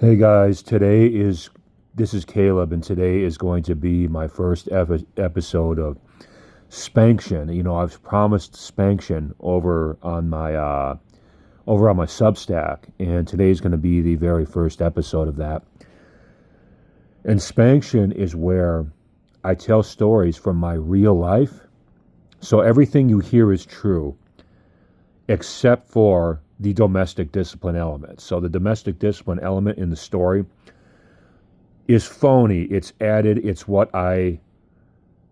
Hey guys, this is Caleb, and today is going to be my first episode of Spanction. I've promised Spanction over on my Substack, and today is going to be the very first episode of that. And Spanction is where I tell stories from my real life, so everything you hear is true, except for the domestic discipline element. So the domestic discipline element in the story is phony. It's added. A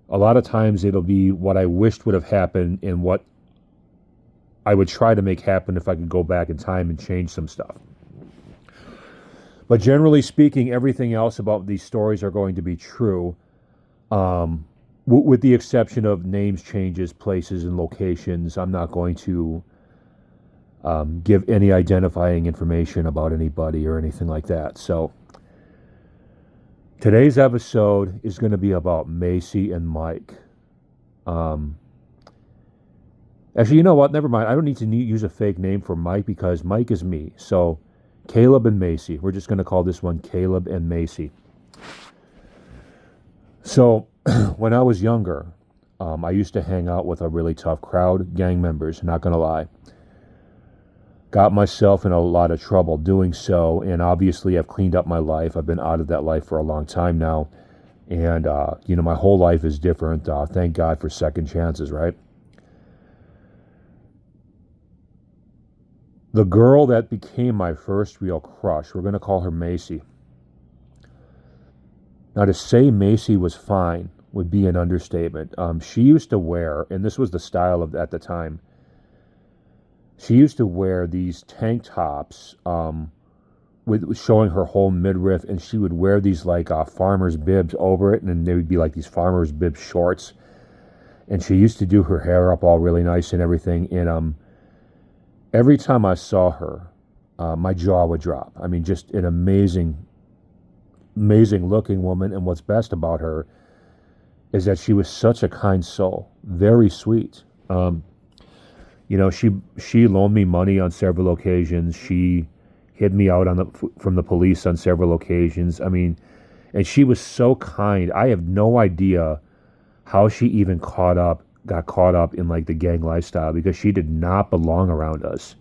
lot of times it'll be what I wished would have happened and what I would try to make happen if I could go back in time and change some stuff. But generally speaking, everything else about these stories are going to be true, with the exception of names, changes, places, and locations. I'm not going to give any identifying information about anybody or anything like that. So today's episode is going to be about Macy and Mike. Actually, you know what? Never mind. I don't need to use a fake name for Mike because Mike is me. So Caleb and Macy. We're just going to call this one Caleb and Macy. So when I was younger, I used to hang out with a really tough crowd, gang members, not going to lie. Got myself in a lot of trouble doing so, and obviously I've cleaned up my life. I've been out of that life for a long time now, and my whole life is different. Thank God for second chances, right? The girl that became my first real crush, we're going to call her Macy. Now, to say Macy was fine would be an understatement. She used to wear, and this was the style of at the time, she used to wear these tank tops with showing her whole midriff, and she would wear these like farmer's bibs over it, and then they would be like these farmer's bib shorts. And she used to do her hair up all really nice and everything. And every time I saw her, my jaw would drop. I mean, just an amazing looking woman. And what's best about her is that she was such a kind soul, very sweet. She loaned me money on several occasions. She hid me out from the police on several occasions. I mean, and she was so kind. I have no idea how she even got caught up in like the gang lifestyle, because she did not belong around us.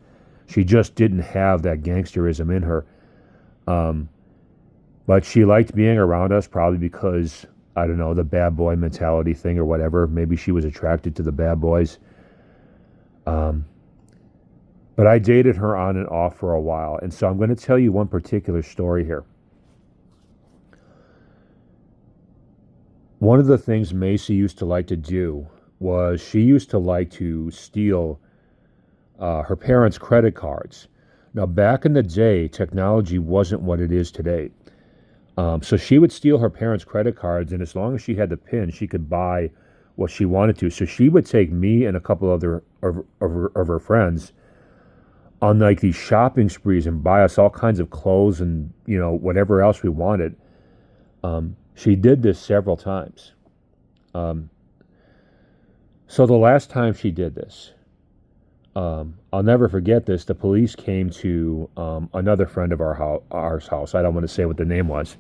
She just didn't have that gangsterism in her. But she liked being around us, probably because, I don't know, the bad boy mentality thing or whatever. Maybe she was attracted to the bad boys. But I dated her on and off for a while. And so I'm going to tell you one particular story here. One of the things Macy used to like to do was she used to like to steal her parents' credit cards. Now, back in the day, technology wasn't what it is today. So she would steal her parents' credit cards, and as long as she had the PIN, she could buy what she wanted to. So she would take me and a couple other of her friends on like these shopping sprees and buy us all kinds of clothes and whatever else we wanted. She did this several times. So the last time she did this, I'll never forget this. The police came to another friend of our house. I don't want to say what the name was,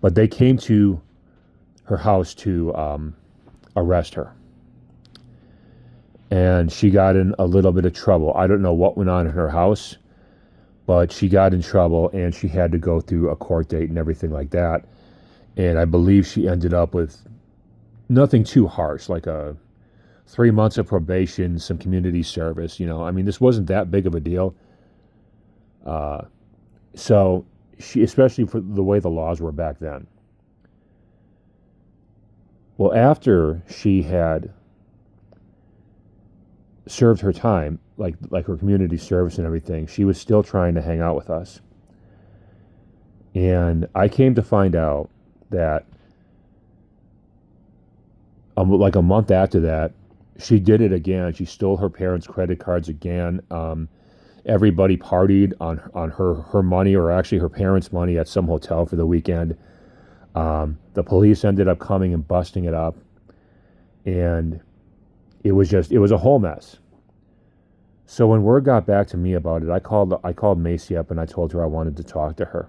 but they came to her house to arrest her. And she got in a little bit of trouble. I don't know what went on in her house, but she got in trouble and she had to go through a court date and everything like that. And I believe she ended up with nothing too harsh, like 3 months of probation, some community service. I mean, this wasn't that big of a deal. So she, especially for the way the laws were back then. Well, after she had served her time, like her community service and everything, she was still trying to hang out with us. And I came to find out that like a month after that, she did it again. She stole her parents' credit cards again. Everybody partied on her money, or actually her parents' money, at some hotel for the weekend. The police ended up coming and busting it up, and it was a whole mess. So when word got back to me about it, I called Macy up and I told her I wanted to talk to her.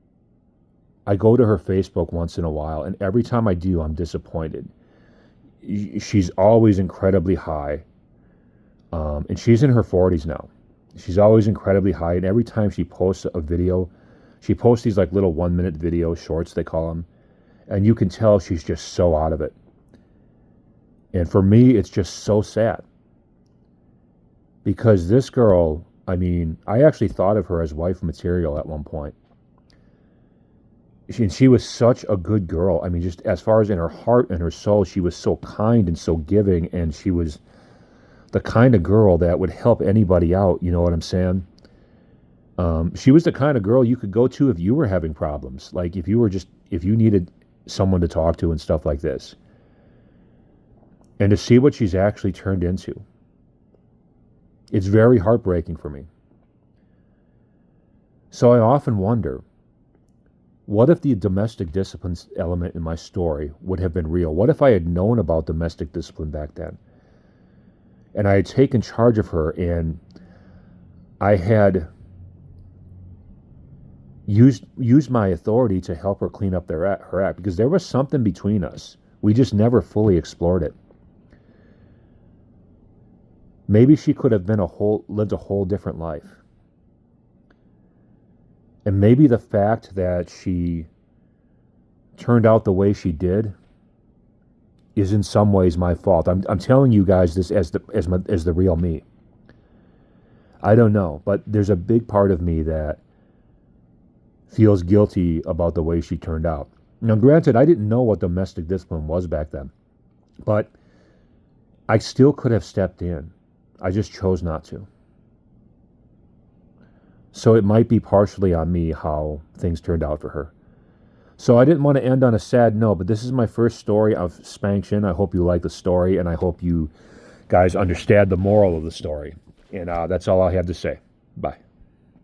I go to her Facebook once in a while, and every time I do, I'm disappointed. She's always incredibly high, and she's in her 40s now. She's always incredibly high, and every time she posts a video, she posts these like little 1 minute video shorts, they call them, and you can tell she's just so out of it. And for me, it's just so sad because this girl, I mean, I actually thought of her as wife material at one point. She was such a good girl. I mean, just as far as in her heart and her soul, she was so kind and so giving, and she was the kind of girl that would help anybody out. You know what I'm saying? She was the kind of girl you could go to if you were having problems, like if you needed someone to talk to and stuff like this. And to see what she's actually turned into, it's very heartbreaking for me. So I often wonder, what if the domestic discipline element in my story would have been real? What if I had known about domestic discipline back then? And I had taken charge of her, and I had used my authority to help her clean up her act, because there was something between us. We just never fully explored it. Maybe she could have lived a whole different life. And maybe the fact that she turned out the way she did is in some ways my fault. I'm telling you guys this as the real me. I don't know, but there's a big part of me that feels guilty about the way she turned out. Now, granted, I didn't know what domestic discipline was back then, but I still could have stepped in. I just chose not to. So it might be partially on me how things turned out for her. So I didn't want to end on a sad note, but this is my first story of Spanction. I hope you like the story, and I hope you guys understand the moral of the story. And that's all I have to say. Bye.